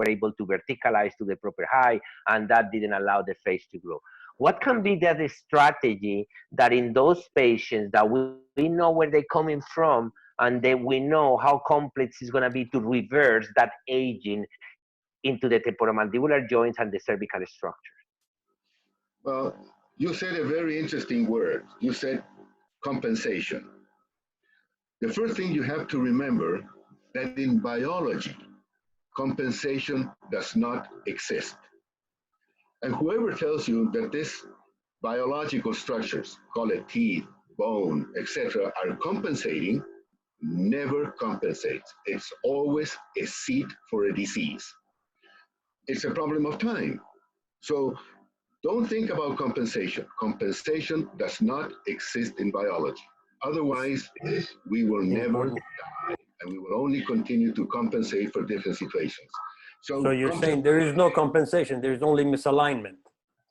were able to verticalize to the proper height, and that didn't allow the face to grow. What can be that strategy that in those patients that we know where they're coming from, and then we know how complex it's going to be to reverse that aging into the temporomandibular joints and the cervical structure? Well, you said a very interesting word. You said compensation. The first thing you have to remember that in biology, compensation does not exist. And whoever tells you that these biological structures, call it teeth, bone, etc., are compensating, never compensates. It's always a seat for a disease. It's a problem of time. So don't think about compensation. Compensation does not exist in biology. Otherwise, we will never die, and we will only continue to compensate for different situations. So you're saying there is no compensation, there is only misalignment.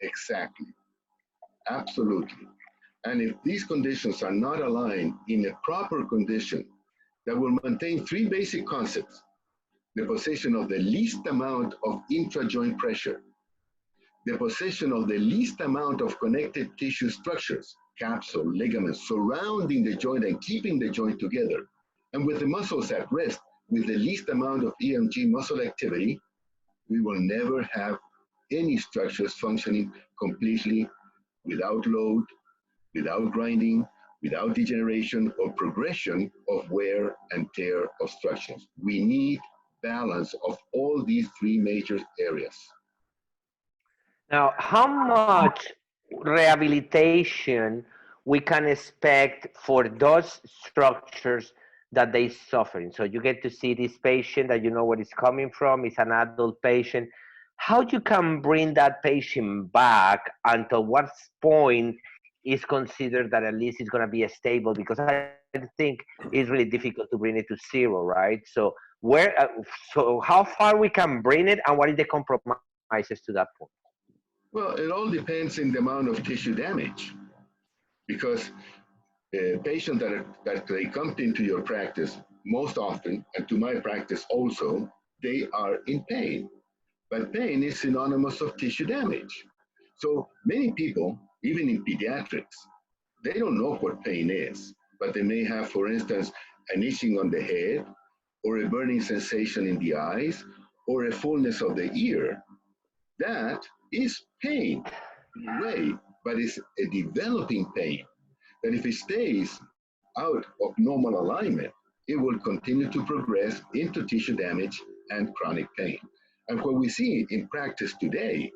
Exactly. Absolutely. And if these conditions are not aligned in a proper condition that will maintain three basic concepts: the position of the least amount of intra-joint pressure, the position of the least amount of connected tissue structures, capsule, ligaments, surrounding the joint and keeping the joint together, and with the muscles at rest, with the least amount of EMG muscle activity, we will never have any structures functioning completely without load, without grinding, without degeneration or progression of wear and tear of structures. We need balance of all these three major areas. Now, how much rehabilitation we can expect for those structures that they suffering? So you get to see this patient that you know where it's coming from. It's an adult patient. How you can bring that patient back until what point is considered that at least it's going to be stable? Because I think it's really difficult to bring it to zero, right? So so how far we can bring it, and what is the compromises to that point? Well, it all depends on the amount of tissue damage, because patients that they come into your practice most often, and to my practice also, they are in pain. But pain is synonymous of tissue damage. So many people, even in pediatrics, they don't know what pain is, but they may have, for instance, an itching on the head, or a burning sensation in the eyes, or a fullness of the ear. That is pain in a way, but it's a developing pain that if it stays out of normal alignment, it will continue to progress into tissue damage and chronic pain. And what we see in practice today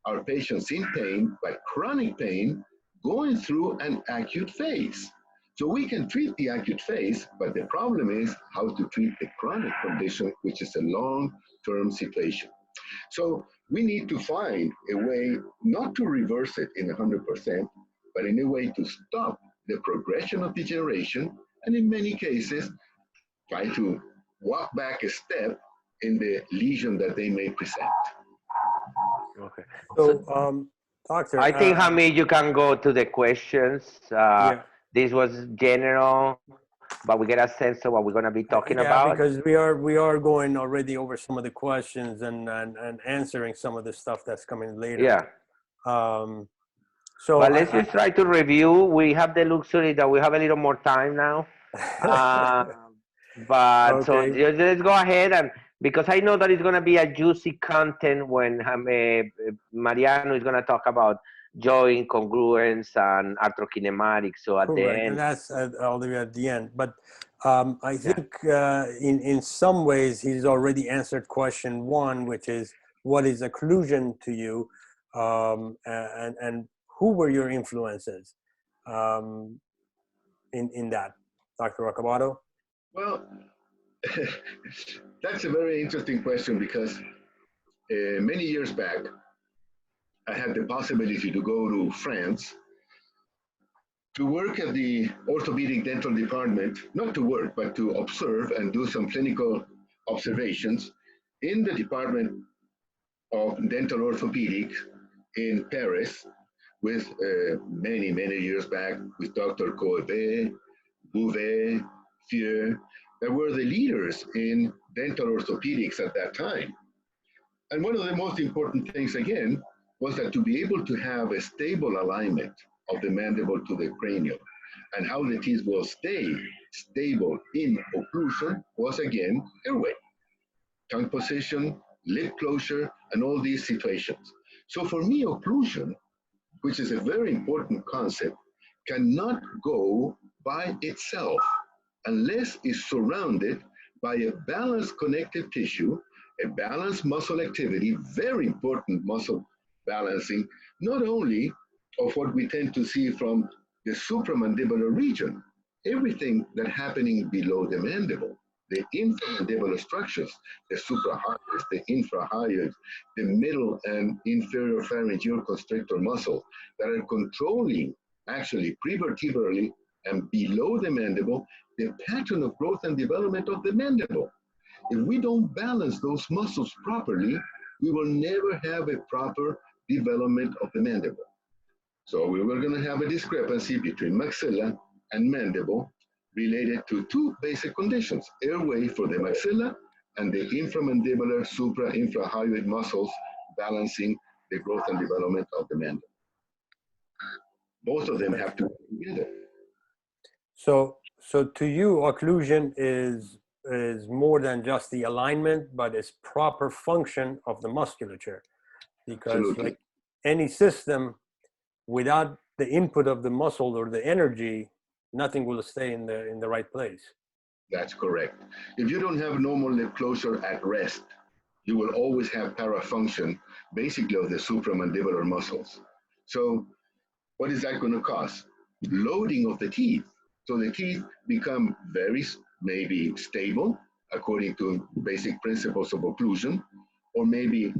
are patients in pain, but chronic pain going through an acute phase. So we can treat the acute phase, but the problem is how to treat the chronic condition, which is a long-term situation. So we need to find a way not to reverse it in 100%, but in a way to stop the progression of degeneration, and in many cases, try to walk back a step in the lesion that they may present. Okay. So, doctor, I think, Hamid, you can go to the questions. Yeah. This was general, but we get a sense of what we're going to be talking about. because we are going already over some of the questions and answering some of the stuff that's coming later. Yeah. So But let's just try to review. We have the luxury that we have a little more time now. But Okay. so let's go ahead, and because I know that it's going to be a juicy content when Mariano is going to talk about joint congruence and arthrokinematics. So at the end, and that's all the way at the end. But I think in some ways he's already answered question one, which is what is occlusion to you, and who were your influences in that, Dr. Rocabado? Well, that's a very interesting question, because many years back, I had the possibility to go to France to work at the orthopedic dental department, not to work, but to observe and do some clinical observations in the department of dental orthopedics in Paris with many, many years back with Dr. Coebet, Bouvet, Fieu, that were the leaders in dental orthopedics at that time. And one of the most important things, again, was that to be able to have a stable alignment of the mandible to the cranium and how the teeth will stay stable in occlusion was, again, airway, tongue position, lip closure, and all these situations. So for me, occlusion, which is a very important concept, cannot go by itself unless it's surrounded by a balanced connective tissue, a balanced muscle activity, very important muscle balancing, not only of what we tend to see from the supramandibular region, everything that's happening below the mandible, the inframandibular structures, the suprahyoids, the infrahyoids, the middle and inferior pharyngeal constrictor muscle that are controlling actually prevertebrally and below the mandible, the pattern of growth and development of the mandible. If we don't balance those muscles properly, we will never have a proper development of the mandible. So we were going to have a discrepancy between maxilla and mandible related to two basic conditions, airway for the maxilla and the inframandibular supra-infrahyoid muscles balancing the growth and development of the mandible. Both of them have to go together. So to you, occlusion is more than just the alignment, but it's proper function of the musculature. Because Absolutely. like any system, without the input of the muscle or the energy, nothing will stay in the right place. That's correct. If you don't have normal lip closure at rest, you will always have parafunction, basically of the supramandibular muscles. So what is that going to cause? Loading of the teeth. So the teeth become very maybe stable according to basic principles of occlusion, or maybe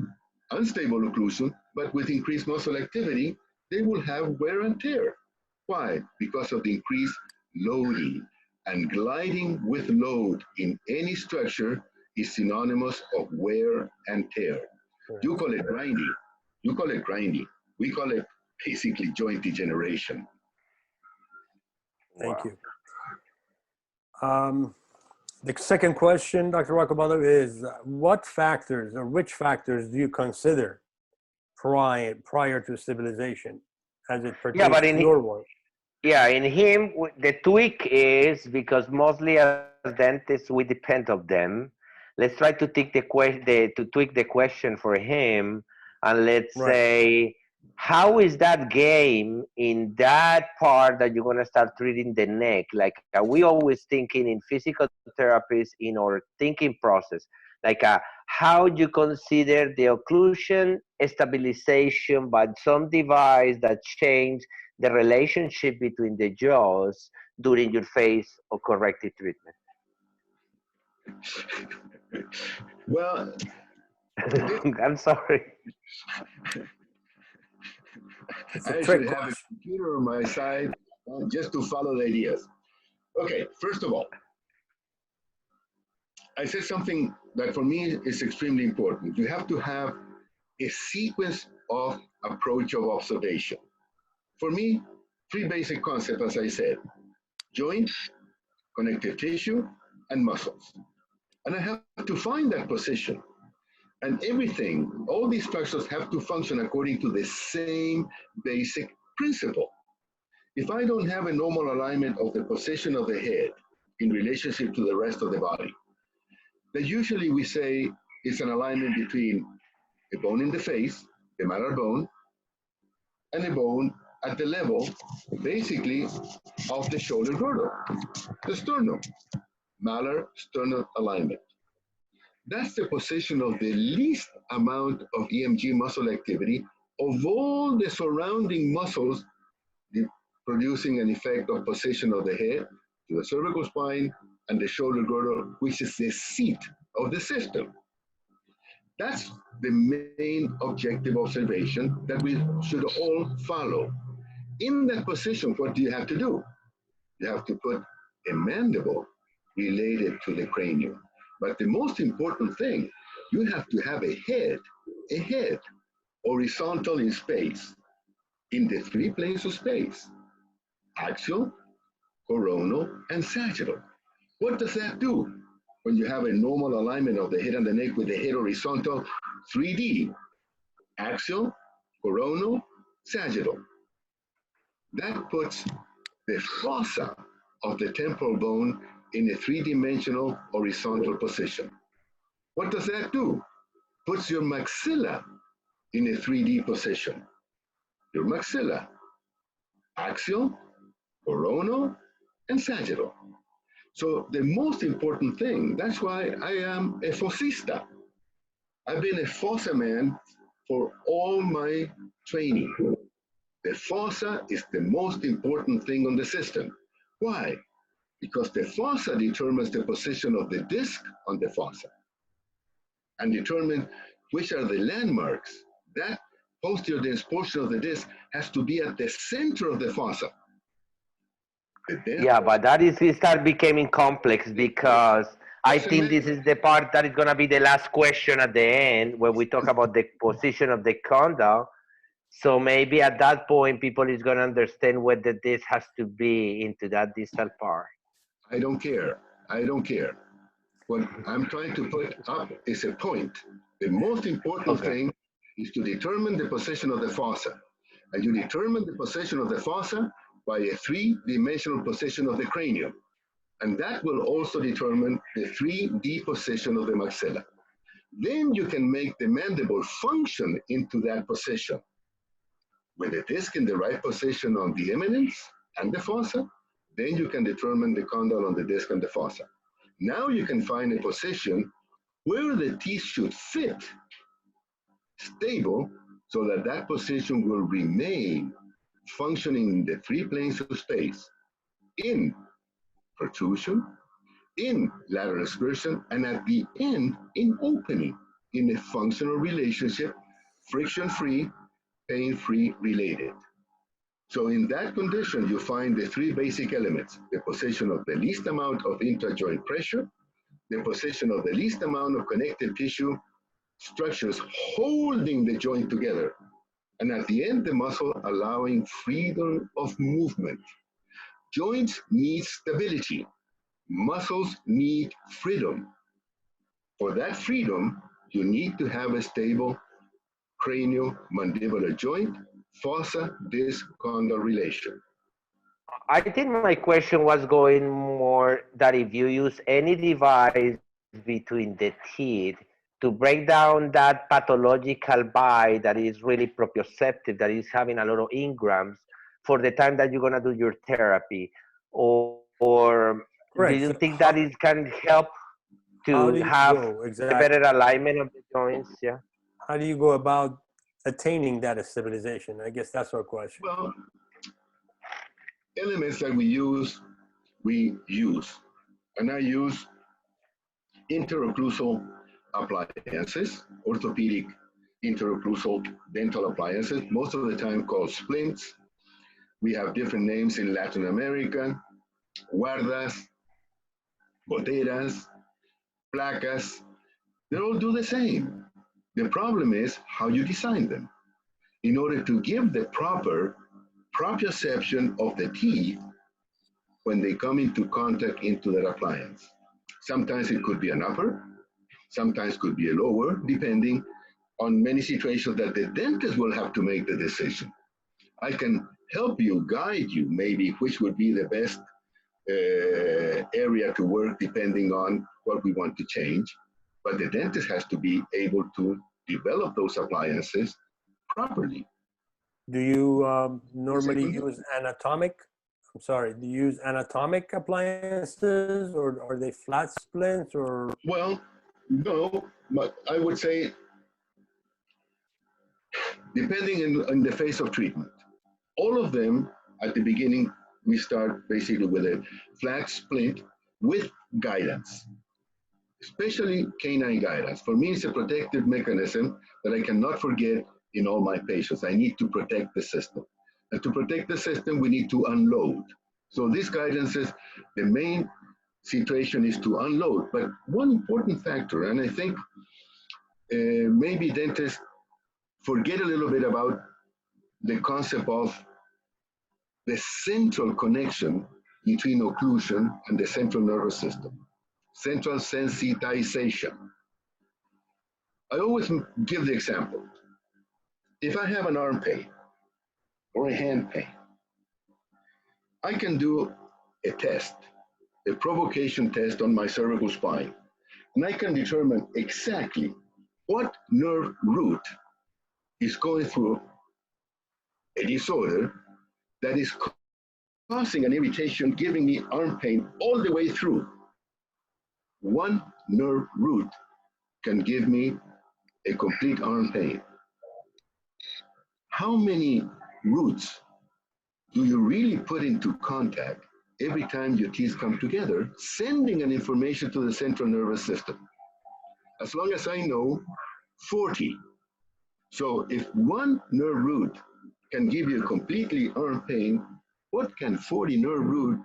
unstable occlusion, but with increased muscle activity, they will have wear and tear. Why? Because of the increased loading. And gliding with load in any structure is synonymous of wear and tear. You call it grinding. You call it grinding. We call it basically joint degeneration. Thank you. The second question, Dr. Rocabado, is what factors or which factors do you consider prior to stabilization as it pertains to your work? Yeah, in him, the tweak is because mostly as dentists, we depend on them. Let's try to tweak the question for him, and let's say, how is that game in that part that you're gonna start treating the neck? Like, are we always thinking in physical therapies in our thinking process? Like, how you consider the occlusion stabilization by some device that change the relationship between the jaws during your phase of corrective treatment? Well, I'm sorry. I actually have a computer on my side just to follow the ideas. Okay, first of all, I said something that for me is extremely important. You have to have a sequence of approach of observation. For me, three basic concepts, as I said: joints, connective tissue, and muscles. And I have to find that position. And everything, all these structures have to function according to the same basic principle. If I don't have a normal alignment of the position of the head in relationship to the rest of the body, then usually we say it's an alignment between a bone in the face, the malar bone, and a bone at the level, basically, of the shoulder girdle, the sternum, malar sternal alignment. That's the position of the least amount of EMG muscle activity of all the surrounding muscles producing an effect of position of the head to the cervical spine and the shoulder girdle, which is the seat of the system. That's the main objective observation that we should all follow. In that position, what do you have to do? You have to put a mandible related to the cranium. But the most important thing, you have to have a head horizontal in space, in the three planes of space: axial, coronal, and sagittal. What does that do? When you have a normal alignment of the head and the neck with the head horizontal, 3D, axial, coronal, sagittal. That puts the fossa of the temporal bone in a three-dimensional horizontal position. What does that do? Puts your maxilla in a 3D position. Your maxilla, axial, coronal, and sagittal. So the most important thing, that's why I am a fossista. I've been a fossa man for all my training. The fossa is the most important thing on the system. Why? Because the fossa determines the position of the disc on the fossa and determine which are the landmarks. That posterior dense portion of the disc has to be at the center of the fossa. Yeah, but that is it start becoming complex because I think this is the part that is gonna be the last question at the end when we talk about the position of the condyle. So maybe at that point, people is gonna understand whether this has to be into that distal part. I don't care. I don't care. What I'm trying to put up is a point. The most important thing is to determine the position of the fossa. And you determine the position of the fossa by a three-dimensional position of the cranium. And that will also determine the 3D position of the maxilla. Then you can make the mandible function into that position. With the disc in the right position on the eminence and the fossa, then you can determine the condyle on the disc and the fossa. Now you can find a position where the teeth should fit stable so that that position will remain functioning in the three planes of space, in protrusion, in lateral excursion, and at the end, in opening, in a functional relationship, friction-free, pain-free related. So in that condition, you find the three basic elements: the position of the least amount of intra-joint pressure, the position of the least amount of connective tissue structures holding the joint together, and at the end, the muscle allowing freedom of movement. Joints need stability. Muscles need freedom. For that freedom, you need to have a stable cranial-mandibular joint, fossa-disc-condyle relation. I think my question was going more that if you use any device between the teeth to break down that pathological bite that is really proprioceptive, that is having a lot of ingrams for the time that you're gonna do your therapy, or do Correct. you So think that it can help how to do you have go a better exactly? alignment of the joints? Yeah. How do you go about attaining that stabilization? I guess that's our question. Well, elements that we use, and I use interocclusal appliances, orthopedic interocclusal dental appliances, most of the time called splints. We have different names in Latin America: guardas, goteras, placas. They all do the same. The problem is how you design them in order to give the proper proprioception of the teeth when they come into contact into that appliance. Sometimes it could be an upper, sometimes could be a lower, depending on many situations that the dentist will have to make the decision. I can help you, guide you, maybe which would be the best area to work depending on what we want to change. But the dentist has to be able to develop those appliances properly. Do you normally use anatomic? I'm sorry. Do you use anatomic appliances, or are they flat splints, or? Well, no, but I would say depending on the phase of treatment. All of them at the beginning, we start basically with a flat splint with guidance, especially canine guidance. For me, it's a protective mechanism that I cannot forget in all my patients. I need to protect the system. And to protect the system, we need to unload. So this guidance is the main situation is to unload. But one important factor, and I think maybe dentists forget a little bit about the concept of the central connection between occlusion and the central nervous system, central sensitization. I always give the example. If I have an arm pain or a hand pain, I can do a test, a provocation test on my cervical spine, and I can determine exactly what nerve root is going through a disorder that is causing an irritation, giving me arm pain all the way through. One nerve root can give me a complete arm pain. How many roots do you really put into contact every time your teeth come together, sending an information to the central nervous system? As long as I know, 40. So if one nerve root can give you completely arm pain, what can 40 nerve root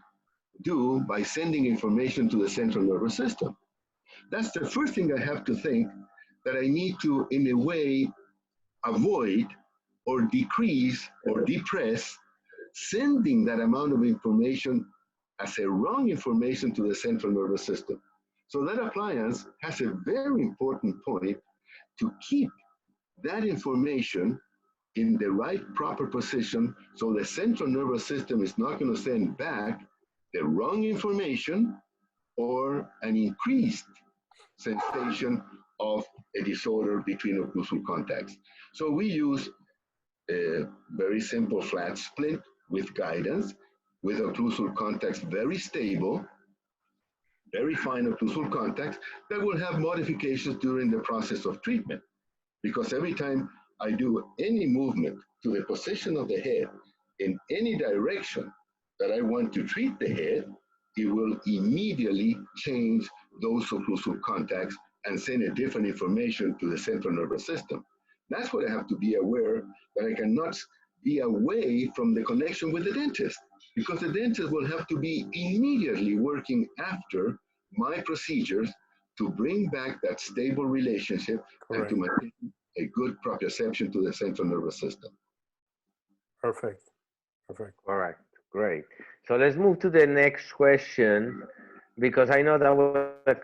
do by sending information to the central nervous system? That's the first thing I have to think, that I need to, in a way, avoid or decrease or depress sending that amount of information as a wrong information to the central nervous system. So that appliance has a very important point to keep that information in the right proper position, so the central nervous system is not going to send back the wrong information or an increased sensation of a disorder between occlusal contacts. So we use a very simple flat splint with guidance, with occlusal contacts very stable, very fine occlusal contacts that will have modifications during the process of treatment. Because every time I do any movement to the position of the head in any direction that I want to treat the head, it will immediately change those occlusal contacts and send a different information to the central nervous system. That's what I have to be aware, that I cannot be away from the connection with the dentist, because the dentist will have to be immediately working after my procedures to bring back that stable relationship. Correct. And to maintain a good proprioception to the central nervous system. Perfect. Perfect. All right. Great. So let's move to the next question, because I know that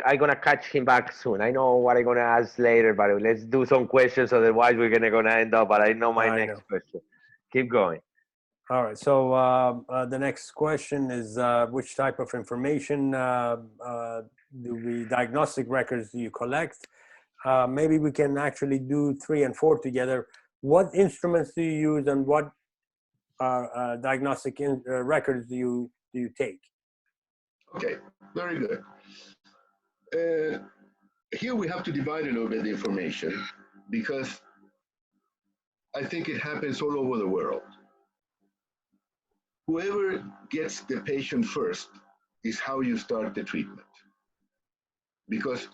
I'm going to catch him back soon. I know what I'm going to ask later, but let's do some questions. Otherwise, we're going to end up, but I know my next question. Keep going. All right. So the next question is, which type of information diagnostic records do you collect? Maybe we can actually do 3 and 4 together. What instruments do you use, and what diagnostic records do you take? Okay, very good. Here we have to divide a little bit the information, because I think it happens all over the world. Whoever gets the patient first is how you start the treatment. Because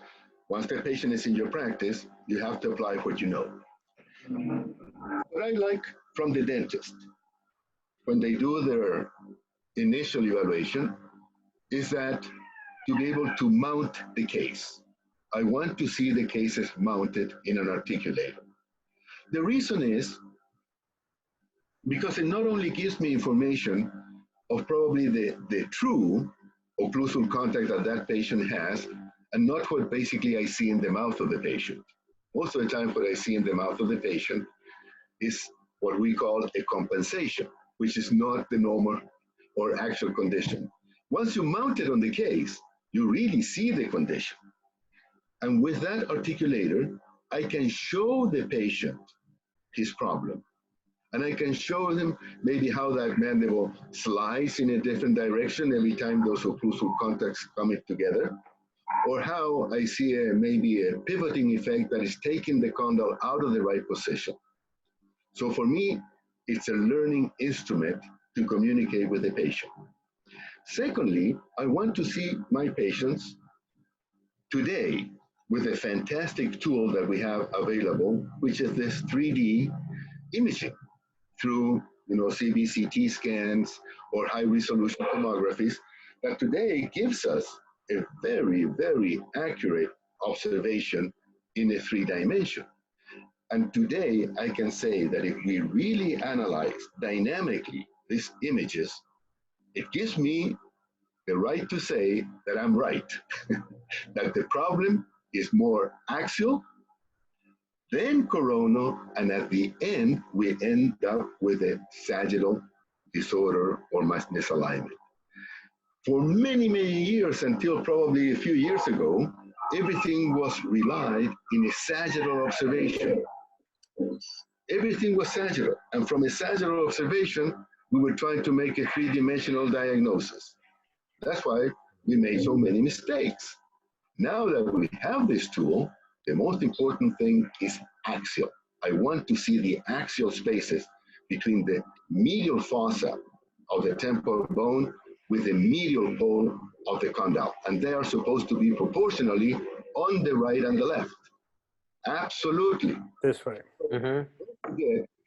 once the patient is in your practice, you have to apply what you know. What I like from the dentist, when they do their initial evaluation, is that to be able to mount the case. I want to see the cases mounted in an articulator. The reason is because it not only gives me information of probably the true occlusal contact that that patient has, and not what basically I see in the mouth of the patient. Most of the time what I see in the mouth of the patient is what we call a compensation, which is not the normal or actual condition. Once you mount it on the case, you really see the condition. And with that articulator, I can show the patient his problem. And I can show him maybe how that mandible slides in a different direction every time those occlusal contacts come together, or how I see maybe a pivoting effect that is taking the condyle out of the right position. So for me, it's a learning instrument to communicate with the patient. Secondly, I want to see my patients today with a fantastic tool that we have available, which is this 3D imaging through CBCT scans or high resolution tomographies, that today gives us a very, very accurate observation in a 3 dimension. And today I can say that if we really analyze dynamically these images, it gives me the right to say that I'm right, that the problem is more axial then coronal, and at the end, we end up with a sagittal disorder or misalignment. For many, many years, until probably a few years ago, everything was relied in a sagittal observation. Everything was sagittal. And from a sagittal observation, we were trying to make a three-dimensional diagnosis. That's why we made so many mistakes. Now that we have this tool, the most important thing is axial. I want to see the axial spaces between the medial fossa of the temporal bone with the medial pole of the condyle. And they are supposed to be proportionally on the right and the left. Absolutely. This way.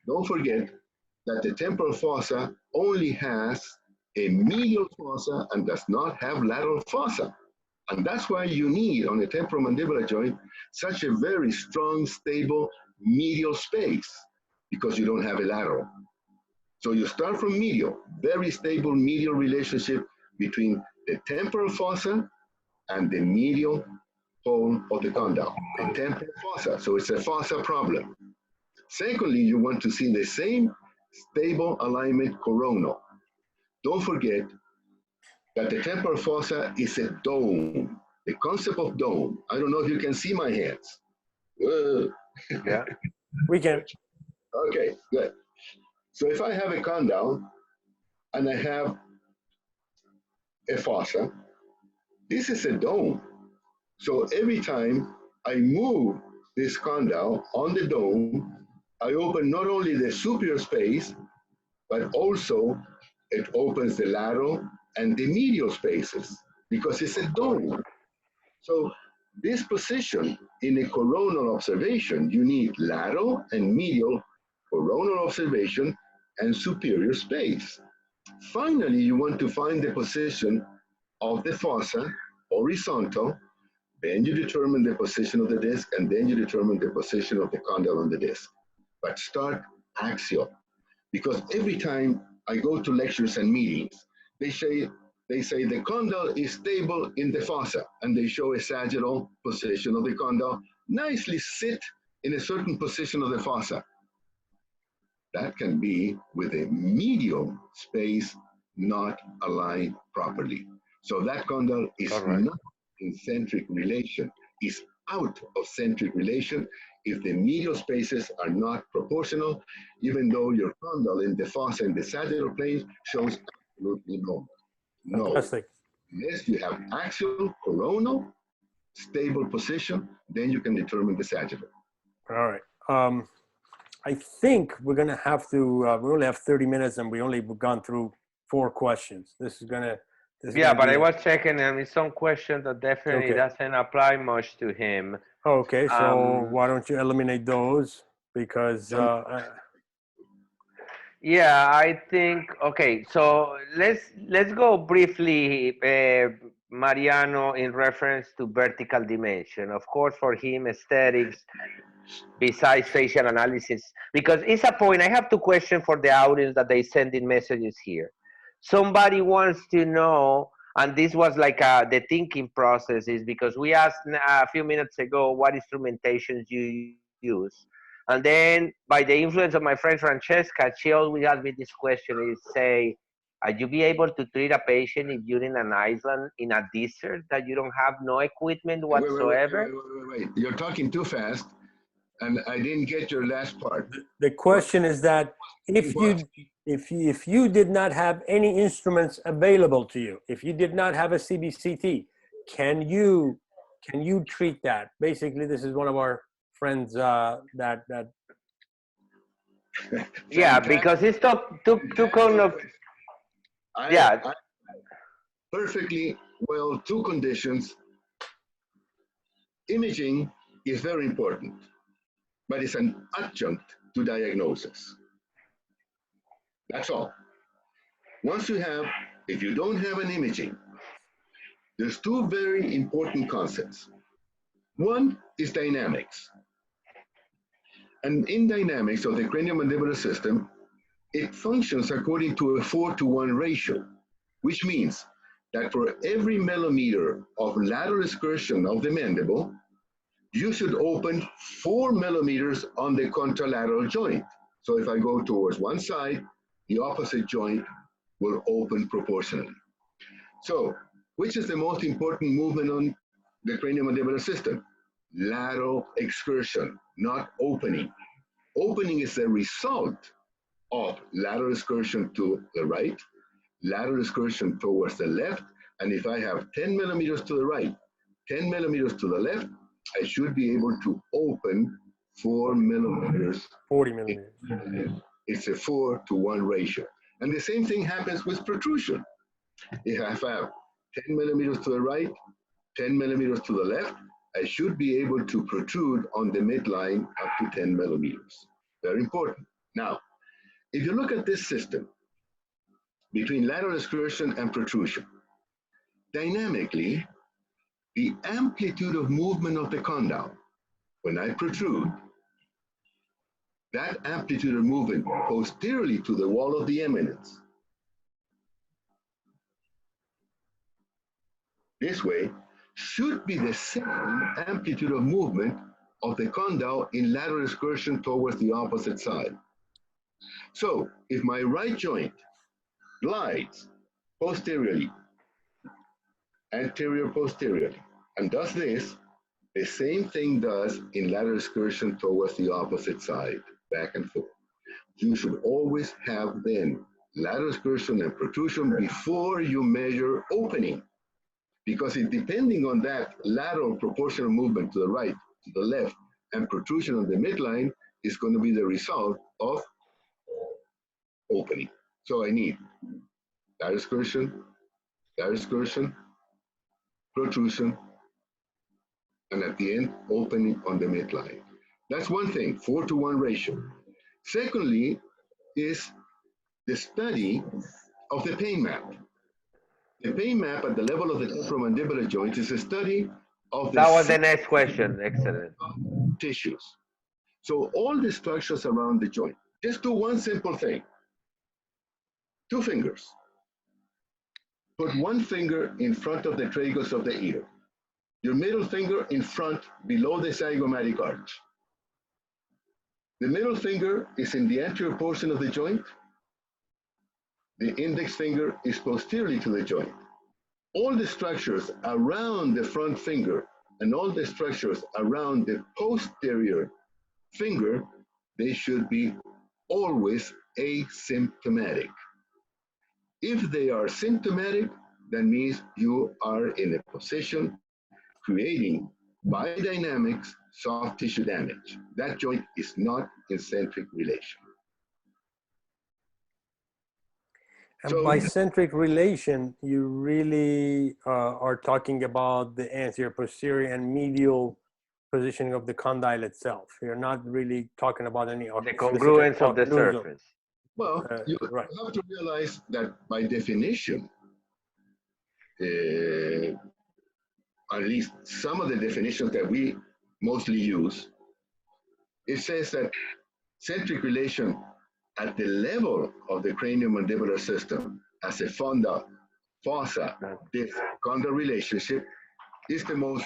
Don't forget that the temporal fossa only has a medial fossa and does not have lateral fossa. And that's why you need, on the temporomandibular joint, such a very strong, stable medial space, because you don't have a lateral. So you start from medial, very stable medial relationship between the temporal fossa and the medial pole of the condyle, the temporal fossa. So it's a fossa problem. Secondly, you want to see the same stable alignment coronal. Don't forget that the temporal fossa is a dome. The concept of dome. I don't know if you can see my hands. Yeah, we can. Okay, good. So if I have a condyle and I have a fossa, this is a dome. So every time I move this condyle on the dome, I open not only the superior space, but also it opens the lateral and the medial spaces, because it's a dome. So this position in a coronal observation, you need lateral and medial coronal observation and superior space. Finally, you want to find the position of the fossa horizontal, then you determine the position of the disc, and then you determine the position of the condyle on the disc. But start axial, because every time I go to lectures and meetings, they say the condyle is stable in the fossa, and they show a sagittal position of the condyle, nicely sit in a certain position of the fossa. That can be with a medial space not aligned properly. So that condyle is not in centric relation, is out of centric relation if the medial spaces are not proportional, even though your condyle in the fossa and the sagittal plane shows absolutely normal. No. Fantastic. Unless you have axial, coronal, stable position, then you can determine the sagittal. All right. I think we're going to have to, we only have 30 minutes and we only gone through 4 questions. This is going to, yeah, but I was checking and some questions that definitely Okay. doesn't apply much to him. Okay, so why don't you eliminate those? Because, yeah, I think, okay, so let's go briefly, Mariano, in reference to vertical dimension. Of course, for him, aesthetics, besides facial analysis, because it's a point. I have 2 questions for the audience that they send in messages here. Somebody wants to know, and this was like the thinking process, is because we asked a few minutes ago what instrumentations you use. And then by the influence of my friend Francesca, she always asked me this question, is say, are you be able to treat a patient if you're in an island in a desert that you don't have no equipment whatsoever? Wait. You're talking too fast, and I didn't get your last part. the question is that if you did not have any instruments available to you, if you did not have a CBCT, can you treat that? Basically, this is one of our friends that yeah, because it's too kind of, yeah. Perfectly well, 2 conditions. Imaging is very important, but it's an adjunct to diagnosis. That's all. Once you have, if you don't have an imaging, there's 2 very important concepts. One is dynamics. And in dynamics of the craniomandibular system, it functions according to a 4-to-1 ratio, which means that for every millimeter of lateral excursion of the mandible, you should open 4 millimeters on the contralateral joint. So if I go towards one side, the opposite joint will open proportionally. So, which is the most important movement on the craniomandibular system? Lateral excursion, not opening. Opening is the result of lateral excursion to the right, lateral excursion towards the left, and if I have 10 millimeters to the right, 10 millimeters to the left, I should be able to open 4 millimeters. 40 millimeters. It's a 4-to-1 ratio. And the same thing happens with protrusion. If I have 10 millimeters to the right, 10 millimeters to the left, I should be able to protrude on the midline up to 10 millimeters. Very important. Now, if you look at this system between lateral excursion and protrusion, dynamically, the amplitude of movement of the condyle, when I protrude, that amplitude of movement posteriorly to the wall of the eminence, this way, should be the same amplitude of movement of the condyle in lateral excursion towards the opposite side. So if my right joint glides posteriorly, anterior posteriorly, and does this, the same thing does in lateral excursion towards the opposite side, back and forth. You should always have then lateral excursion and protrusion before you measure opening, because depending on that lateral proportional movement to the right, to the left, and protrusion on the midline is going to be the result of opening. So I need lateral excursion, protrusion, and at the end, opening on the midline. That's one thing, 4-to-1 ratio. Secondly, is the study of the pain map. The pain map at the level of the temporomandibular joint is a study of That was the next question. Excellent. tissues. So all the structures around the joint. Just do one simple thing. 2 fingers. Put one finger in front of the tragus of the ear. Your middle finger in front below the zygomatic arch. The middle finger is in the anterior portion of the joint. The index finger is posteriorly to the joint. All the structures around the front finger and all the structures around the posterior finger, they should be always asymptomatic. If they are symptomatic, that means you are in a position creating, by dynamics, soft tissue damage. That joint is not in centric relation. And So, by centric relation, you really are talking about the anterior, posterior, and medial positioning of the condyle itself. You're not really talking about any The congruence of the surface. well, you right. have to realize that by definition, at least some of the definitions that we mostly use, it says that centric relation at the level of the craniomandibular system as a fonda, fossa, disc, condyle relationship is the most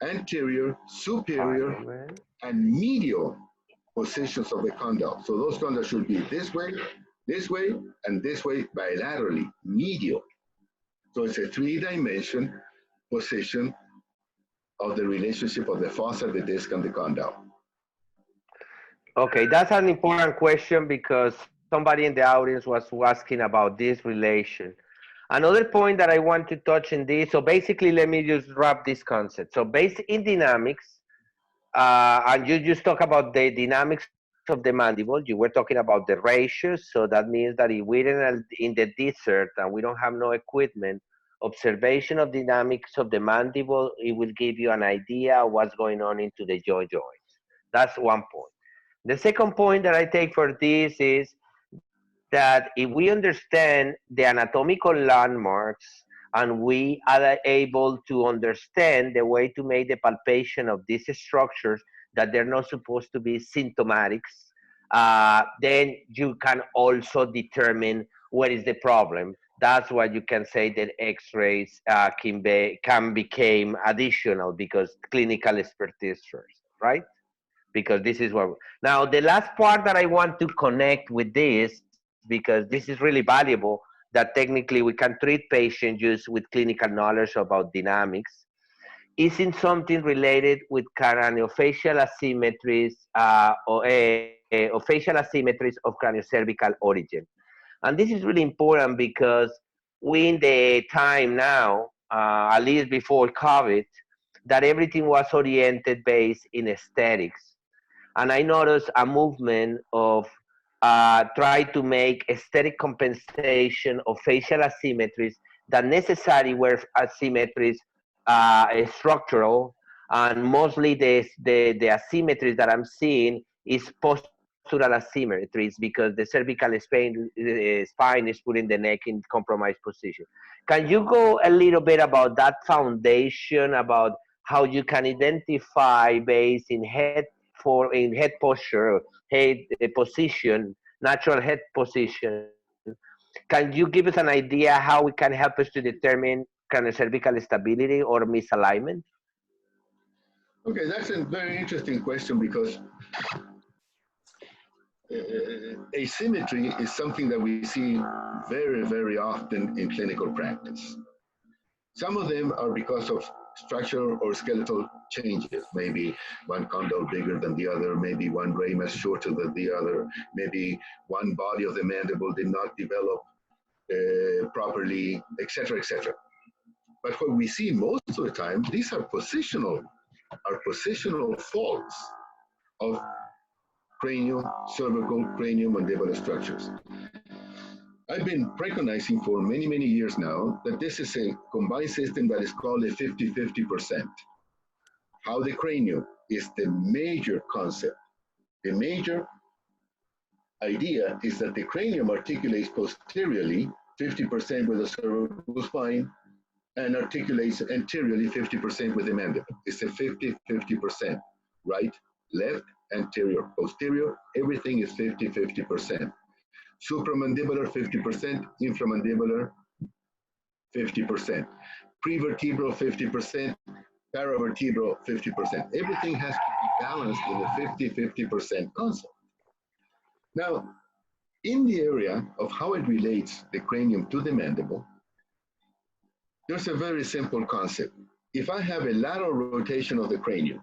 anterior, superior, and medial positions of the condyle. So those condyles should be this way, and this way bilaterally, medial. So it's a 3-dimension position of the relationship of the fossa, the disc, and the condyle. Okay, that's an important question because somebody in the audience was asking about this relation. Another point that I want to touch in this, so basically let me just wrap this concept. So based in dynamics, and you just talk about the dynamics of the mandible, you were talking about the ratios, so that means that if we're in the desert and we don't have no equipment, observation of dynamics of the mandible, it will give you an idea of what's going on into the jaw joints. That's one point. The second point that I take for this is that if we understand the anatomical landmarks and we are able to understand the way to make the palpation of these structures, that they're not supposed to be symptomatics, then you can also determine what is the problem. That's why you can say that X-rays can become additional because clinical expertise first, right? Because this is what now the last part that I want to connect with this, because this is really valuable, that technically we can treat patients just with clinical knowledge about dynamics, is in something related with craniofacial asymmetries or facial asymmetries of craniocervical origin. And this is really important because we in the time now, at least before COVID, that everything was oriented based in aesthetics. And I noticed a movement of try to make aesthetic compensation of facial asymmetries that necessarily were asymmetries structural, and mostly the asymmetries that I'm seeing is postural asymmetries because the cervical spine is putting the neck in compromised position. Can you go a little bit about that foundation, about how you can identify based in head posture, head position, natural head position? Can you give us an idea how we can help us to determine cervical stability or misalignment? Okay, that's a very interesting question because asymmetry is something that we see very, very often in clinical practice. Some of them are because of structural or skeletal changes. Maybe one condyle bigger than the other, maybe one ramus shorter than the other, maybe one body of the mandible did not develop properly, etc., etc. But what we see most of the time, these are positional faults of cranial, cervical, craniomandibular structures. I've been preconizing for many, many years now that this is a combined system that is called a 50-50%. How the cranium is the major concept. The major idea is that the cranium articulates posteriorly 50% with the cervical spine and articulates anteriorly 50% with the mandible. It's a 50-50%. Right, left, anterior, posterior, everything is 50-50%. Supramandibular 50%, inframandibular 50%, prevertebral 50%, paravertebral 50%. Everything has to be balanced in a 50-50% concept. Now, in the area of how it relates the cranium to the mandible, there's a very simple concept. If I have a lateral rotation of the cranium,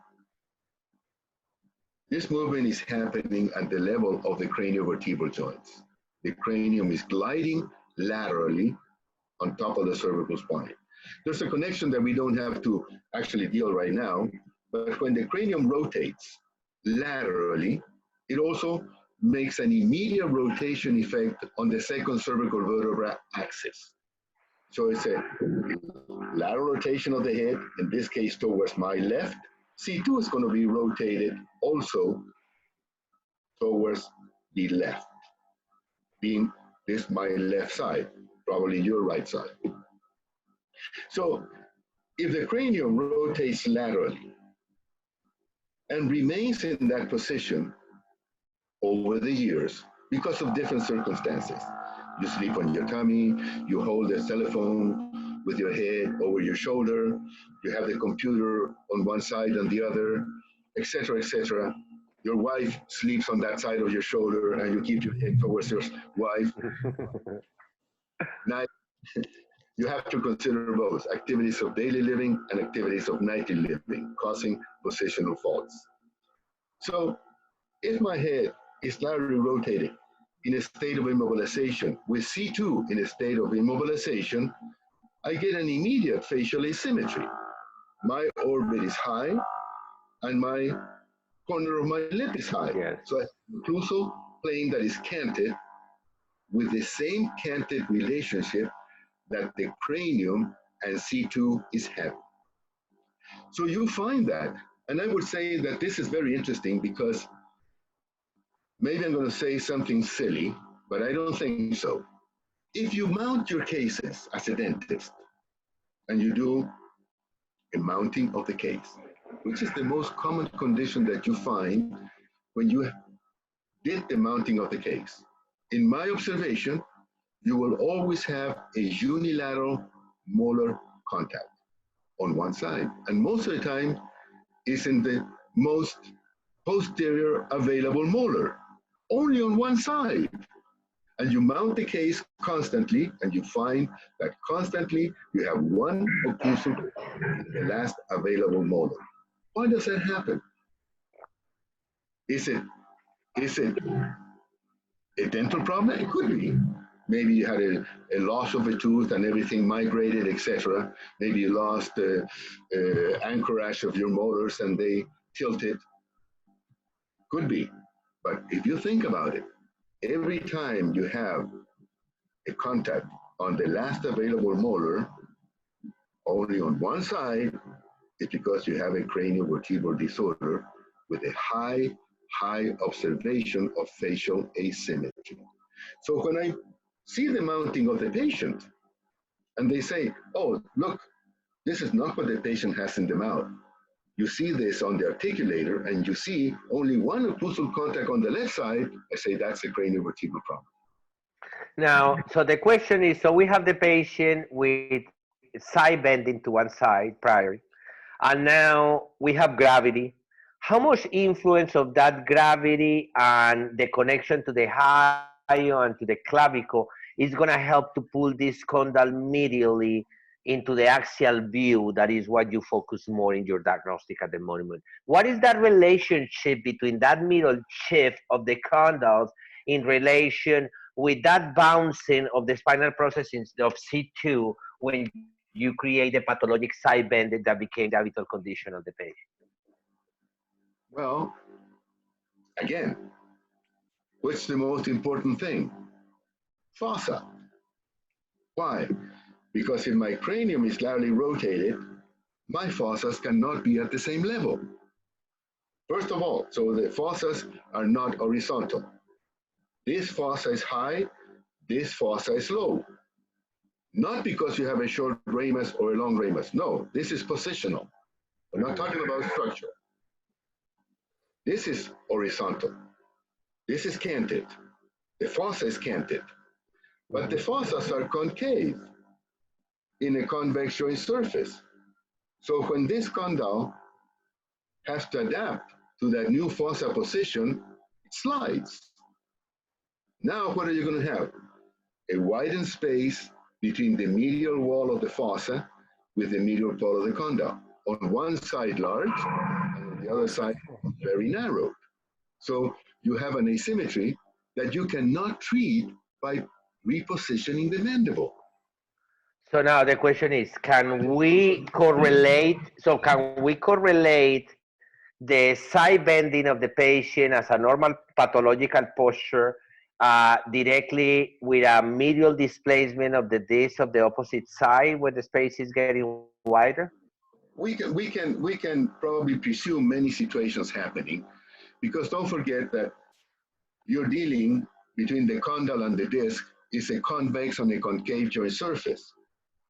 this movement is happening at the level of the craniovertebral joints. The cranium is gliding laterally on top of the cervical spine. There's a connection that we don't have to actually deal right now, but when the cranium rotates laterally, it also makes an immediate rotation effect on the second cervical vertebra axis. So it's a lateral rotation of the head, in this case towards my left. C2 is going to be rotated also towards the left, being this my left side, probably your right side. So if the cranium rotates laterally and remains in that position over the years because of different circumstances, you sleep on your tummy, you hold the telephone with your head over your shoulder, you have the computer on one side and the other, etc., etc. Your wife sleeps on that side of your shoulder and you keep your head towards your wife. Now, you have to consider both activities of daily living and activities of nightly living, causing positional faults. So if my head is laterally rotated in a state of immobilization with C2 in a state of immobilization, I get an immediate facial asymmetry. My orbit is high and my corner of my lip is high. Yes. So I have an occlusal plane that is canted with the same canted relationship that the cranium and C2 is having. So you find that, and I would say that this is very interesting because maybe I'm going to say something silly, but I don't think so. If you mount your cases as a dentist and you do a mounting of the case, which is the most common condition that you find when you did the mounting of the case. In my observation, you will always have a unilateral molar contact on one side. And most of the time, it's in the most posterior available molar, only on one side. And you mount the case constantly, and you find that constantly you have one occlusion in the last available molar. Why does that happen? Is it a dental problem? It could be. Maybe you had a loss of a tooth and everything migrated, etc. Maybe you lost the anchorage of your molars and they tilted. Could be. But if you think about it, every time you have a contact on the last available molar, only on one side, it's because you have a craniovertebral disorder with a high observation of facial asymmetry. So when I see the mounting of the patient and they say, oh, look, this is not what the patient has in the mouth. You see this on the articulator and you see only one occlusal contact on the left side, I say that's a craniovertebral problem. Now, so the question is, so we have the patient with side bending to one side prior, and now we have gravity. How much influence of that gravity and the connection to the hyoid and to the clavicle is going to help to pull this condyle medially into the axial view? That is what you focus more in your diagnostic at the moment. What is that relationship between that middle shift of the condyles in relation with that bouncing of the spinal processes of C2 when you create the pathologic side bending that became the habitual condition of the patient? Well, again, what's the most important thing? Fossa. Why? Because if my cranium is laterally rotated, my fossas cannot be at the same level. First of all, so the fossas are not horizontal. This fossa is high, this fossa is low. Not because you have a short ramus or a long ramus. No, this is positional. We're not talking about structure. This is horizontal. This is canted. The fossa is canted. But the fossas are concave in a convex joint surface. So when this condyle has to adapt to that new fossa position, it slides. Now what are you going to have? A widened space between the medial wall of the fossa with the medial wall of the condyle. On one side large, and on the other side very narrow. So you have an asymmetry that you cannot treat by repositioning the mandible. So now the question is, can we correlate? So can we correlate the side bending of the patient as a normal pathological posture directly with a medial displacement of the disc of the opposite side where the space is getting wider? We can probably presume many situations happening, because don't forget that you're dealing between the condyle and the disc is a convex on a concave joint surface.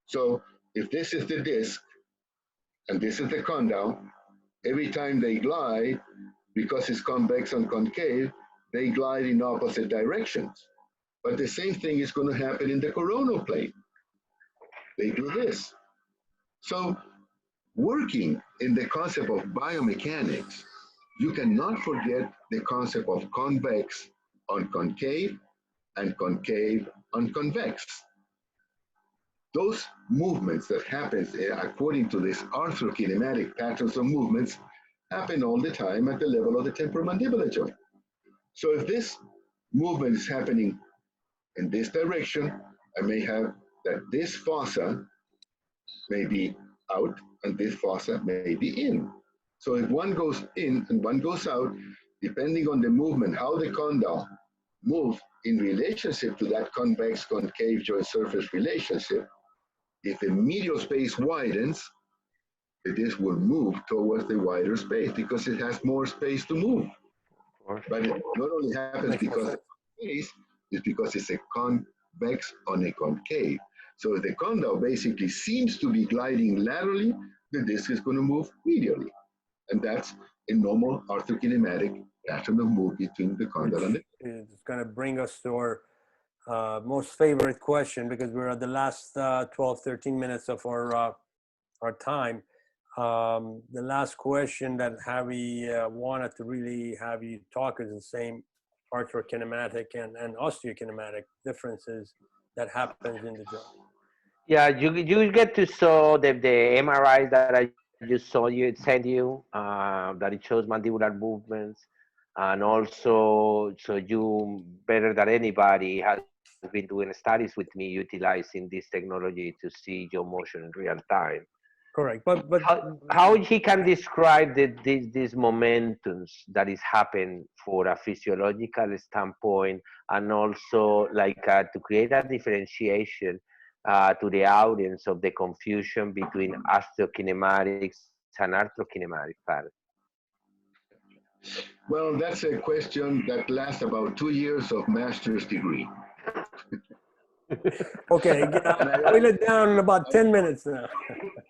So if this is the disc and this is the condyle, every time they glide, because it's convex and concave, they glide in opposite directions. But the same thing is going to happen in the coronal plane. They do this. So working in the concept of biomechanics, you cannot forget the concept of convex on concave and concave on convex. Those movements that happen according to this arthrokinematic patterns of movements happen all the time at the level of the temporomandibular joint. So if this movement is happening in this direction, I may have that this fossa may be out and this fossa may be in. So if one goes in and one goes out, depending on the movement, how the condyle moves in relationship to that convex concave joint surface relationship, if the medial space widens, the disc will move towards the wider space because it has more space to move. But it not only happens because of space, it's because it's a convex on a concave. So if the condyle basically seems to be gliding laterally, the disc is going to move medially. And that's a normal arthrokinematic pattern of movement between the condyle and the disc. It's going to bring us to our most favorite question, because we're at the last 12, 13 minutes of our time. The last question that Harry wanted to really have you talk is the same arthrokinematic and osteokinematic differences that happens in the joint. Yeah, you get to saw the MRIs that I just saw you send you that it shows mandibular movements, and also so you better than anybody has been doing studies with me utilizing this technology to see your motion in real time. Correct, but How he can describe these momentums that is happening for a physiological standpoint, and also like to create a differentiation to the audience of the confusion between osteokinematics and arthrokinematic pattern. Well, that's a question that lasts about 2 years of master's degree. okay, boil it down in about 10 minutes now.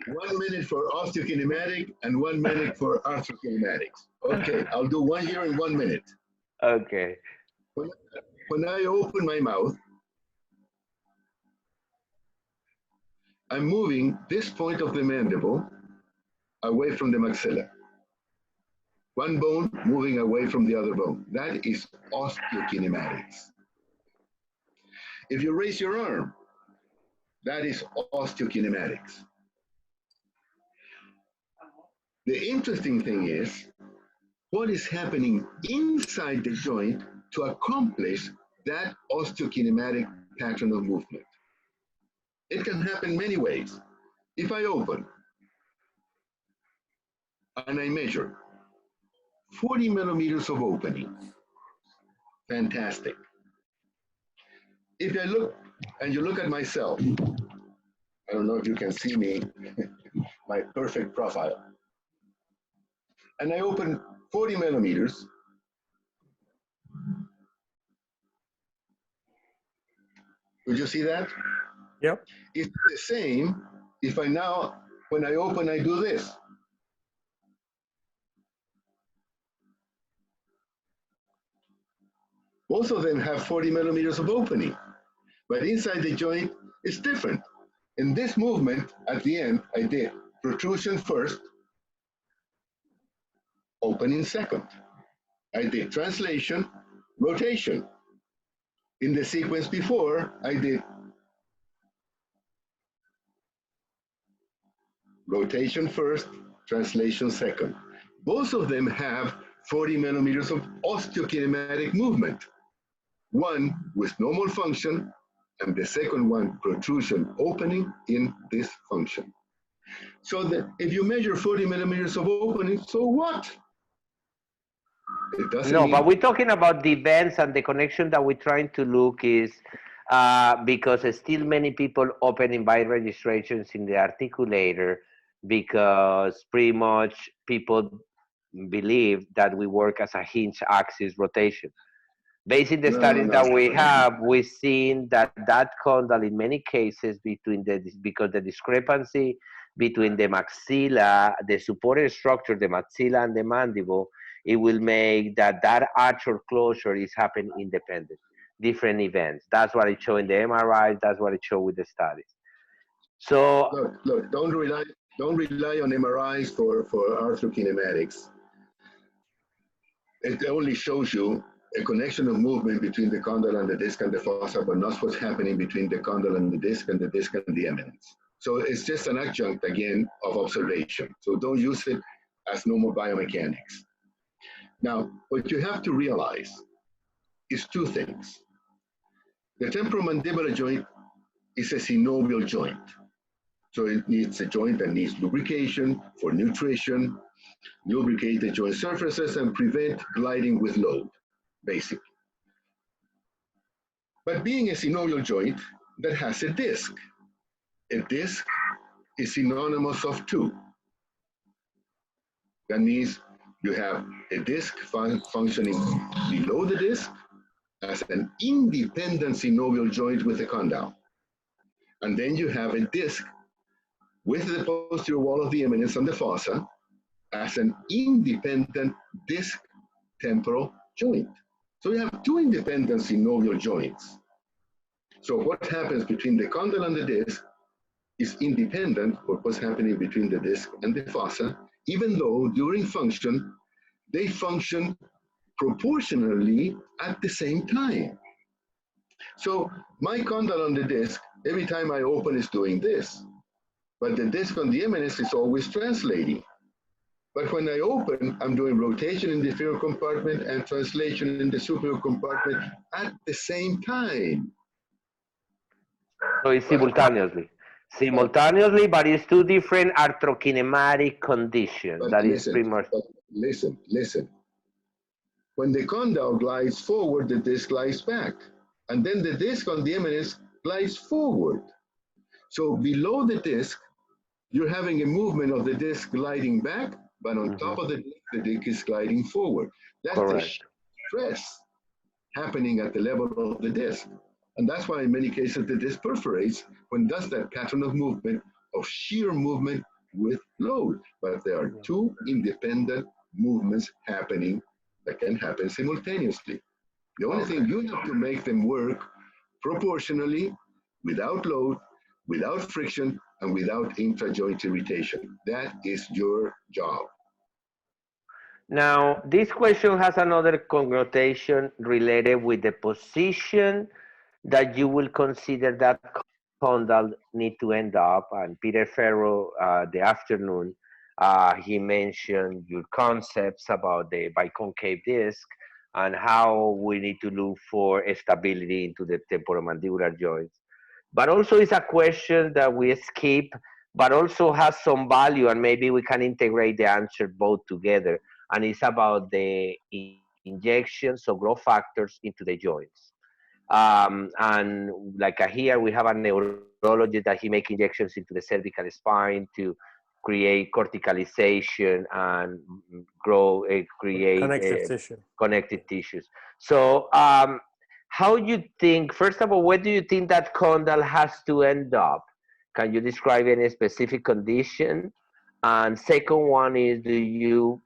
1 minute for osteokinematic and 1 minute for arthrokinematics. Okay, I'll do 1 year in 1 minute. Okay. When I open my mouth, I'm moving this point of the mandible away from the maxilla. One bone moving away from the other bone. That is osteokinematics. If you raise your arm, that is osteokinematics. The interesting thing is what is happening inside the joint to accomplish that osteokinematic pattern of movement. It can happen many ways. If I open and I measure 40 millimeters of opening, fantastic. If I look and you look at myself, I don't know if you can see me, my perfect profile. And I open 40 millimeters. Would you see that? Yep. It's the same if I now, when I open, I do this. Both of them have 40 millimeters of opening, but inside the joint, it's different. In this movement, at the end, I did protrusion first, opening second. I did translation, rotation. In the sequence before, I did rotation first, translation second. Both of them have 40 millimeters of osteokinematic movement. One with normal function, and the second one protrusion opening in this function. So that if you measure 40 millimeters of opening, so what? It doesn't No, mean. but we're talking about the events, and the connection that we're trying to look is because still many people opening by registrations in the articulator, because pretty much people believe that we work as a hinge axis rotation. Based on the studies that we have, we've seen that that condyle in many cases because the discrepancy between the maxilla, the supported structure, the maxilla and the mandible, it will make that archer closure is happening independent, different events. That's what it show in the MRIs. That's what it show with the studies. So look, don't rely on MRIs for arthrokinematics. It only shows you a connection of movement between the condyle and the disc and the fossa, but not what's happening between the condyle and the disc and the eminence. So it's just an adjunct, again, of observation. So don't use it as normal biomechanics. Now, what you have to realize is two things. The temporomandibular joint is a synovial joint. So it needs a joint that needs lubrication for nutrition, lubricate the joint surfaces, and prevent gliding with load, basically. But being a synovial joint that has a disc is synonymous of two. That means you have a disc functioning below the disc as an independent synovial joint with a condyle. And then you have a disc with the posterior wall of the eminence and the fossa as an independent disc temporal joint. So you have two independent synovial joints. So what happens between the condyle and the disc is independent of what's happening between the disc and the fossa, even though during function, they function proportionally at the same time. So my condyle on the disc, every time I open, is doing this. But the disc on the eminence is always translating. But when I open, I'm doing rotation in the inferior compartment and translation in the superior compartment at the same time. So it's But, simultaneously, but it's two different arthrokinematic conditions. That is pretty much. but listen. When the condyle glides forward, the disc glides back. And then the disc on the eminence glides forward. So below the disc, you're having a movement of the disc gliding back, but on top of the disc is gliding forward. That's correct. The stress happening at the level of the disc. And that's why in many cases the disc perforates when does that pattern of movement, of shear movement with load. But there are two independent movements happening that can happen simultaneously. The only thing, you have to make them work proportionally, without load, without friction, and without intra-joint irritation. That is your job. Now, this question has another connotation related with the position that you will consider that condyle need to end up. And Peter Ferro, the afternoon, he mentioned your concepts about the biconcave disc and how we need to look for stability into the temporomandibular joints. But also it's a question that we skip, but also has some value, and maybe we can integrate the answer both together. And it's about the injections of growth factors into the joints. And like here, we have a neurologist that he make injections into the cervical spine to create corticalization and create connective tissues. So how you think, first of all, where do you think that condyle has to end up? Can you describe any specific condition? And second one is, do you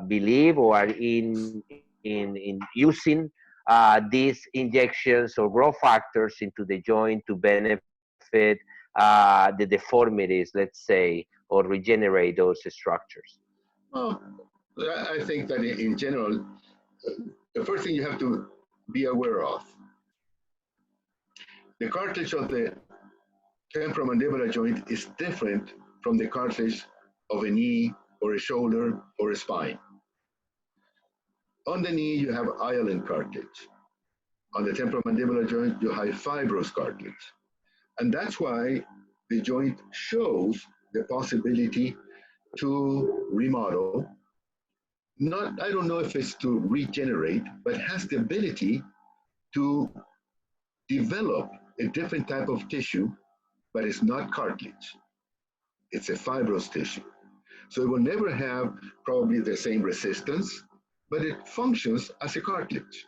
believe or are in using these injections or growth factors into the joint to benefit the deformities, let's say, or regenerate those structures? Well, I think that in general, the first thing you have to be aware of, the cartilage of the temporomandibular joint is different from the cartilage of a knee or a shoulder or a spine. On the knee, you have hyaline cartilage. On the temporomandibular joint, you have fibrous cartilage. And that's why the joint shows the possibility to remodel. I don't know if it's to regenerate, but has the ability to develop a different type of tissue, but it's not cartilage. It's a fibrous tissue. So it will never have probably the same resistance, but it functions as a cartilage.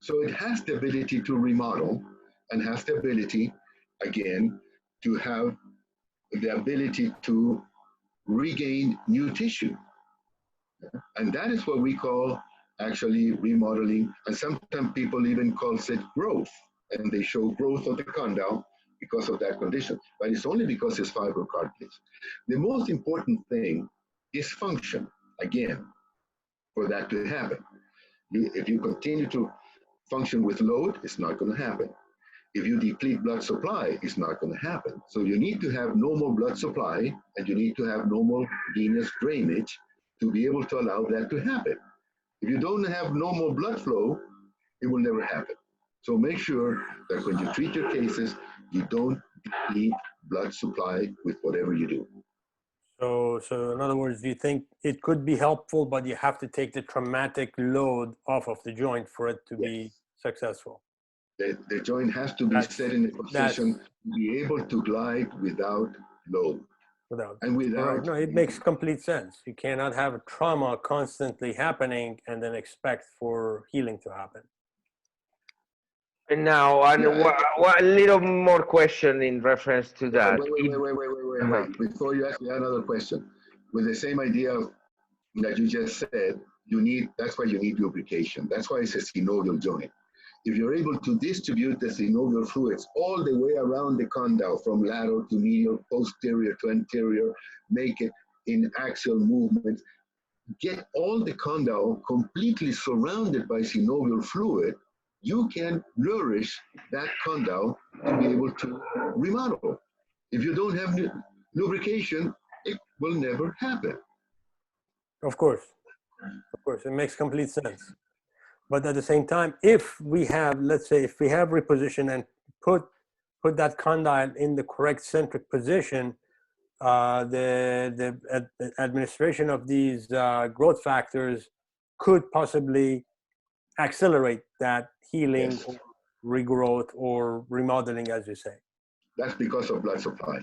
So it has the ability to remodel and has the ability, again, to have the ability to regain new tissue. And that is what we call actually remodeling. And sometimes people even call it growth. And they show growth of the condyle because of that condition. But it's only because it's fibrocartilage. The most important thing is function, again, for that to happen. If you continue to function with load, it's not going to happen. If you deplete blood supply, it's not going to happen. So you need to have normal blood supply and you need to have normal venous drainage to be able to allow that to happen. If you don't have normal blood flow, it will never happen. So make sure that when you treat your cases, you don't deplete blood supply with whatever you do. So in other words, do you think it could be helpful, but you have to take the traumatic load off of the joint for it to be successful? The joint has to be set in a position to be able to glide without load. Right. No, it makes complete sense. You cannot have a trauma constantly happening and then expect for healing to happen. And now, one little more question in reference to that. Wait. Before you ask me another question, with the same idea that you just said, that's why you need lubrication. That's why it's a synovial joint. if you're able to distribute the synovial fluids all the way around the condyle, from lateral to medial, posterior to anterior, make it in axial movements, get all the condyle completely surrounded by synovial fluid, you can nourish that condyle to be able to remodel. If you don't have lubrication, it will never happen. Of course, it makes complete sense. But at the same time, if we have, let's say, if we have reposition and put that condyle in the correct centric position, the administration of these growth factors could possibly accelerate that healing, Yes. or regrowth, or remodeling, as you say. That's because of blood supply,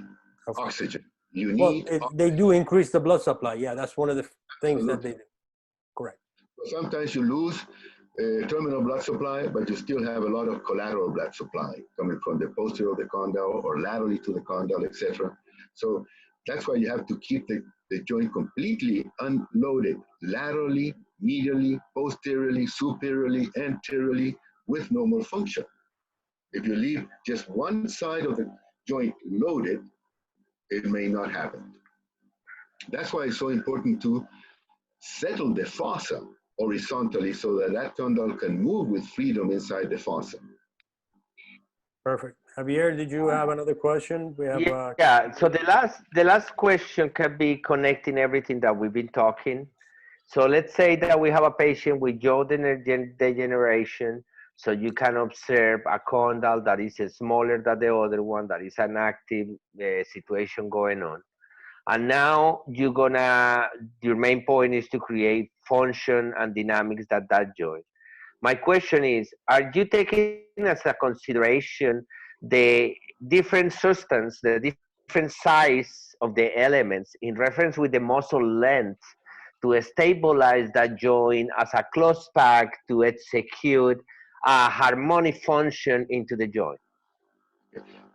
oxygen. You need. Well, they do increase the blood supply. Yeah, that's one of the things that they do. Correct. Sometimes you lose terminal blood supply, but you still have a lot of collateral blood supply coming from the posterior of the condyle or laterally to the condyle, etc. So that's why you have to keep the joint completely unloaded, laterally, medially, posteriorly, superiorly, anteriorly, with normal function. If you leave just one side of the joint loaded, it may not happen. That's why it's so important to settle the fossa horizontally so that that condyle can move with freedom inside the fossa. Perfect. Javier, did you have another question? We have. Yeah. So the last question can be connecting everything that we've been talking. So let's say that we have a patient with jaw degeneration. So you can observe a condyle that is smaller than the other one, that is an active situation going on. And now your main point is to create function and dynamics that joint. My question is, are you taking as a consideration the different substance, the different size of the elements in reference with the muscle length to stabilize that joint as a close pack to execute a harmonic function into the joint?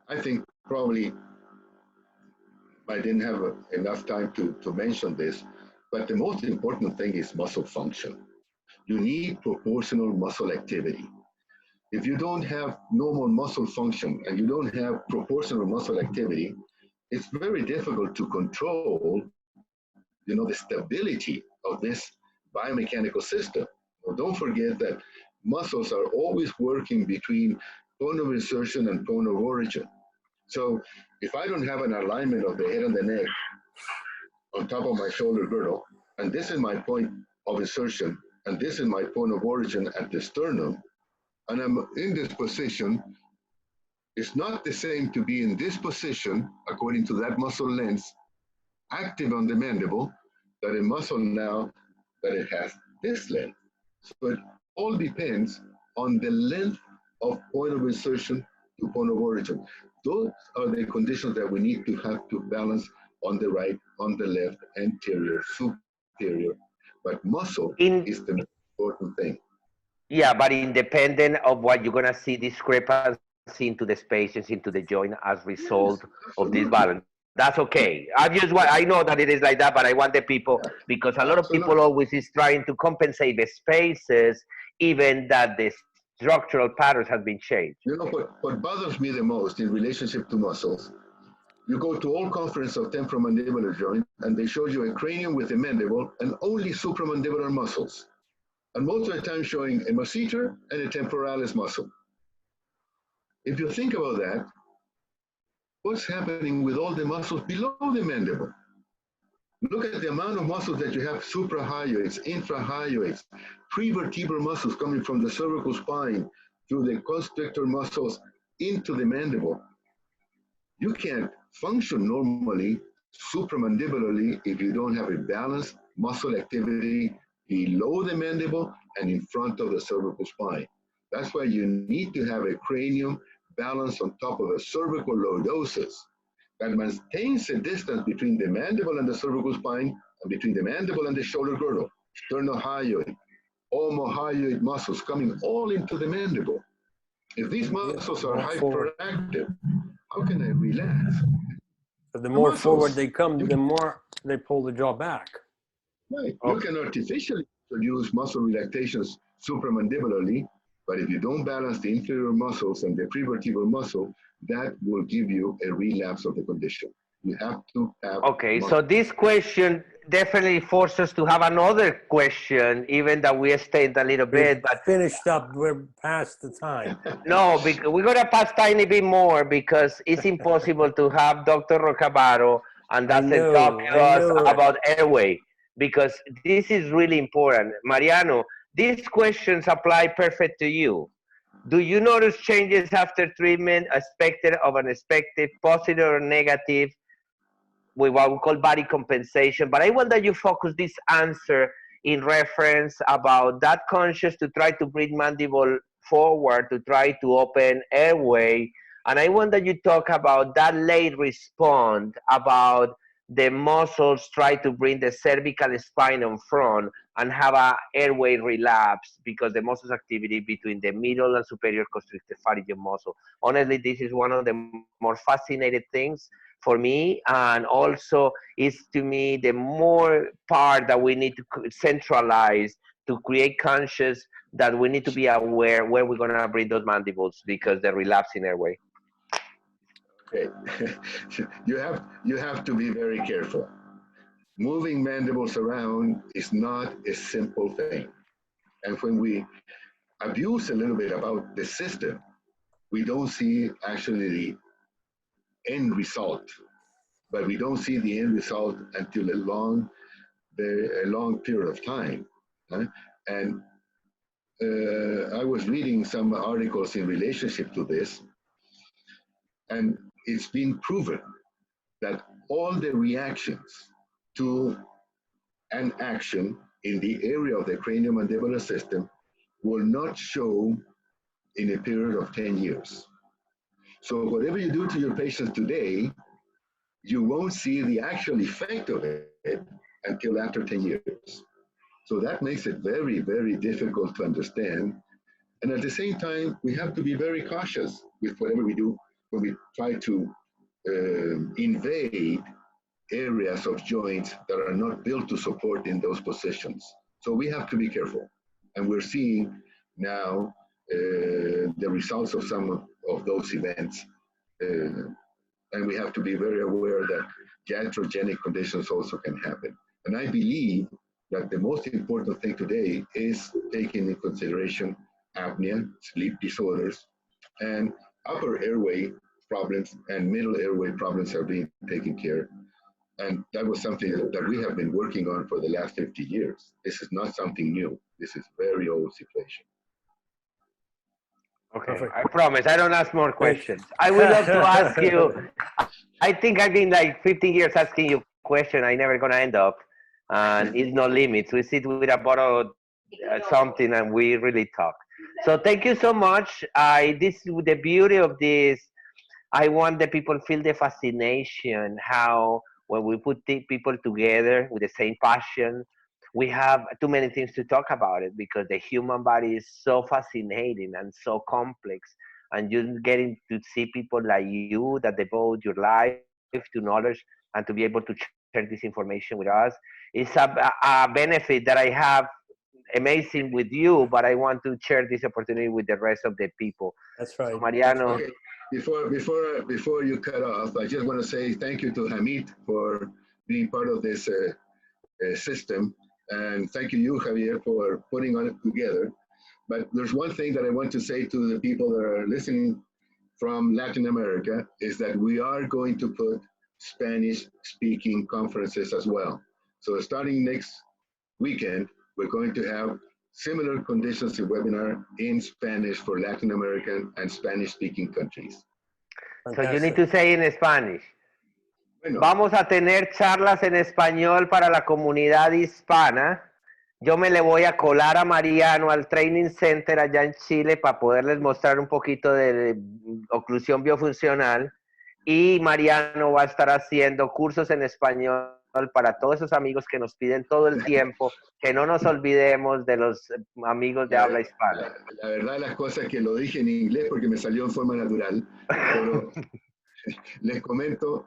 I think probably I didn't have enough time to mention this, but the most important thing is muscle function. You need proportional muscle activity. If you don't have normal muscle function and you don't have proportional muscle activity, it's very difficult to control, the stability of this biomechanical system. Well, don't forget that muscles are always working between point of insertion and point of origin. So if I don't have an alignment of the head and the neck on top of my shoulder girdle, and this is my point of insertion, and this is my point of origin at the sternum, and I'm in this position, it's not the same to be in this position, according to that muscle length, active on the mandible, that a muscle now that it has this length. So it all depends on the length of point of insertion to point of origin. Those are the conditions that we need to have to balance on the right, on the left, anterior, superior. But muscle is the most important thing. Yeah, but independent of what you're gonna see discrepancy into the spaces, into the joint as result of this balance. That's okay. I know that it is like that, but I want the people, because a lot of people always is trying to compensate the spaces, even that the structural patterns have been changed. What bothers me the most in relationship to muscles, you go to all conference of temporomandibular joint, and they show you a cranium with a mandible and only supramandibular muscles. And most of the time showing a masseter and a temporalis muscle. If you think about that, what's happening with all the muscles below the mandible? Look at the amount of muscles that you have: suprahyoids, infrahyoids, prevertebral muscles coming from the cervical spine through the constrictor muscles into the mandible. You can't function normally supramandibularly if you don't have a balanced muscle activity below the mandible and in front of the cervical spine. That's why you need to have a cranium balanced on top of a cervical lordosis that maintains a distance between the mandible and the cervical spine, and between the mandible and the shoulder girdle, sternohyoid, omohyoid muscles coming all into the mandible. If these muscles are hyperactive, how can I relax? So the more forward they come, the more they pull the jaw back. Right. You can artificially produce muscle relaxations supramandibularly, But if you don't balance the inferior muscles and the prevertebral muscle, that will give you a relapse of the condition. You have to have Okay, so muscle. this question definitely forces us to have another question, even that we stayed a little We've bit, but finished up. We're past the time. no, we're gonna pass tiny bit more because it's impossible to have Dr. Rocabado and doesn't talk to I us know it. about airway because this is really important. Mariano, these questions apply perfect to you. Do you notice changes after treatment, expected or unexpected, positive or negative, with what we call body compensation? But I want that you focus this answer in reference about that conscious to try to bring mandible forward, to try to open airway. And I want that you talk about that late response, about the muscles try to bring the cervical spine on front and have a airway relapse because the muscles activity between the middle and superior constrictor pharyngeal muscle. Honestly, this is one of the more fascinating things for me, and also is to me the more part that we need to centralize to create conscious that we need to be aware where we're going to bring those mandibles because they're relapsing airway. Okay. You have to be very careful. Moving mandibles around is not a simple thing. And when we abuse a little bit about the system, we don't see actually the end result. But we don't see the end result until a long period of time. Huh? And I was reading some articles in relationship to this, and it's been proven that all the reactions to an action in the area of the craniomandibular system will not show in a period of 10 years. So whatever you do to your patients today, you won't see the actual effect of it until after 10 years. So that makes it very, very difficult to understand. And at the same time, we have to be very cautious with whatever we do when we try to invade areas of joints that are not built to support in those positions. So we have to be careful. And we're seeing now the results of some of those events. And we have to be very aware that iatrogenic conditions also can happen. And I believe that the most important thing today is taking into consideration apnea, sleep disorders, and upper airway problems and middle airway problems are being taken care. And that was something that we have been working on for the last 50 years. This is not something new. This is very old situation. Okay, Perfect. I promise I don't ask more Thank you. questions. I would love to ask you. I think I've been like 15 years asking you question. I never gonna end up, and it's no limits. We sit with a bottle of something and we really talk. So thank you so much. This the beauty of this. I want the people feel the fascination how when we put people together with the same passion, we have too many things to talk about it because the human body is so fascinating and so complex. And you getting to see people like you that devote your life to knowledge and to be able to share this information with us is a benefit that I have amazing with you, but I want to share this opportunity with the rest of the people. That's So right. That's Mariano, right. Okay, before you cut off, I just want to say thank you to Hamid for being part of this system, and thank you, Javier, for putting on it together. But there's one thing that I want to say to the people that are listening from Latin America is that we are going to put Spanish-speaking conferences as well. So starting next weekend, we're going to have similar conditions in webinar in Spanish for Latin American and Spanish-speaking countries. so you need Fantastic. to say in Spanish. Bueno, Vamos a tener charlas en español para la comunidad hispana. Yo me le voy a colar a Mariano al Training Center allá en Chile para poderles mostrar un poquito de oclusión biofuncional. Y Mariano va a estar haciendo cursos en español para todos esos amigos que nos piden todo el tiempo, que no nos olvidemos de los amigos de la, habla hispana. la verdad de las cosas es que lo dije en inglés porque me salió en forma natural, pero les comento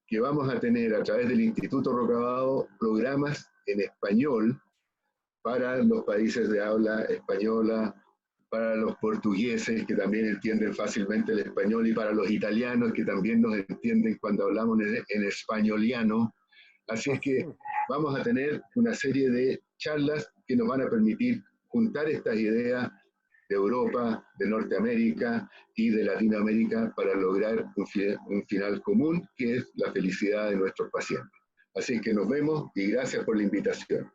que vamos a tener a través del Instituto Rocabado programas en español para los países de habla española para los portugueses que también entienden fácilmente el español y para los italianos que también nos entienden cuando hablamos en españoliano. Así es que vamos a tener una serie de charlas que nos van a permitir juntar estas ideas de Europa, de Norteamérica y de Latinoamérica para lograr un final común que es la felicidad de nuestros pacientes. Así que nos vemos y gracias por la invitación.